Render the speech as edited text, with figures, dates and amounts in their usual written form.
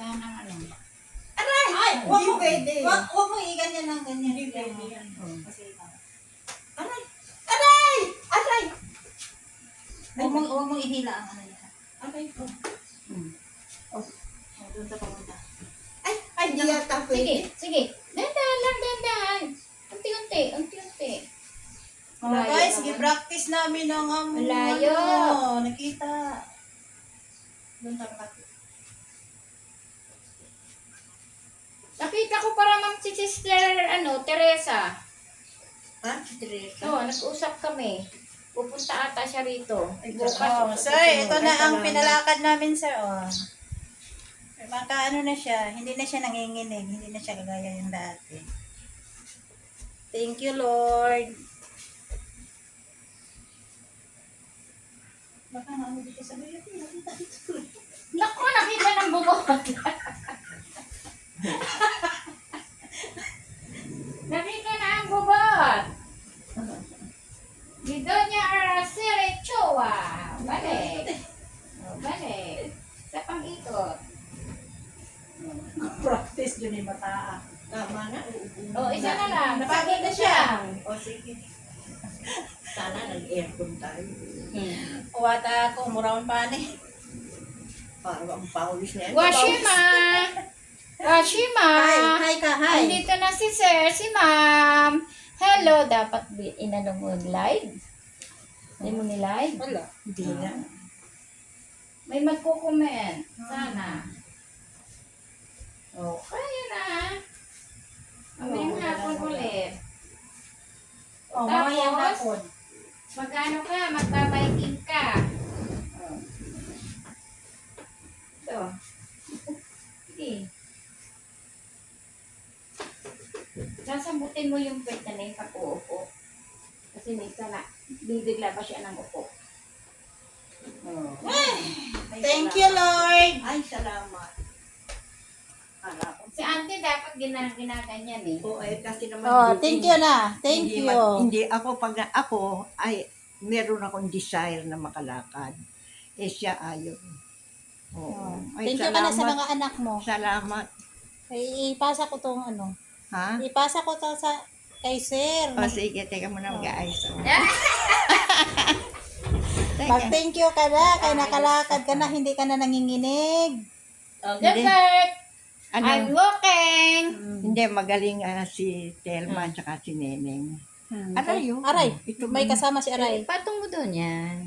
Lagyan ng ano. Aray! Ay, Huwag mo pwede. Huwag mo i-ganyan ng ganyan. Hindi pwede yan. Kasi ikaw. Aray! Aray! Aray! Huwag mo ihila ang ano niya. Aray ko. Oh, doon sa pamunta. Ay, di yata pwede. Sige. Dandahan lang, dandahan. Unti-unti. Guys, i-practice namin ang Malayo. nakita. Doon tapat. Nakita ko para mang si Sister, Teresa. Ha? Teresa? Oo, nag-usap kami. Pupunta ata siya rito. Oh, sir, ito na ang pinalakad namin, sir. Oh. Maka na siya, hindi na siya nanginginig, hindi na siya kagaya yung dati. Thank you, Lord. Baka ano dito sa bayan, nakita dito. Naku, nakita ng bubot. Nakita na ang bubot. Di Doña Araceli Chua. Balik. Balik. Sa pang-ikot. Practice yun yung mata. Tama na. Isa na lang. Napagod na siya. O sige. Sana nag-aircon tayo. Uwata ako, murawan pa ni. Para ang paulis na yan. Washima. Washima. Hi ka, hi. Andito na si Sir, si Ma'am. Hello, dapat inano mo live? Hindi mo ni live? Wala. Hindi na. May magko-comment. Sana. Okay na. Mamayang hapon ulit. Oh, mamayang Tapos, hapon. Magano ka? Magbabiking ka. Ito. Sige. Sasambutin mo yung pwet na yung pag-uupo. Kasi minsan na, bibigla pa siya ng upo. Oh. Thank you, Lord. Ay, salamat. Para ako. Si auntie dapat ginaganyan eh. Oo, kasi naman. Oh, thank you na. Thank hindi you. Hindi ako, pag ako, ay, meron akong desire na makalakad. Eh, siya ayaw. Oo. Ay, Thank you ka na sa mga anak mo. Salamat. Ay, ipasa ko tong ano. Ha? Ipasa ko to sa kay Sir. O, sige, teka muna mag-aayos ako. Mag-thank you ka na, kay nakalakad ka na, hindi ka na nanginginig. Good work! Ano? I'm walking! Hindi, magaling si Telma at saka si Neneng. Aray yun. Aray, Ito may ba? kasama si Aray. Patong mo doon yan.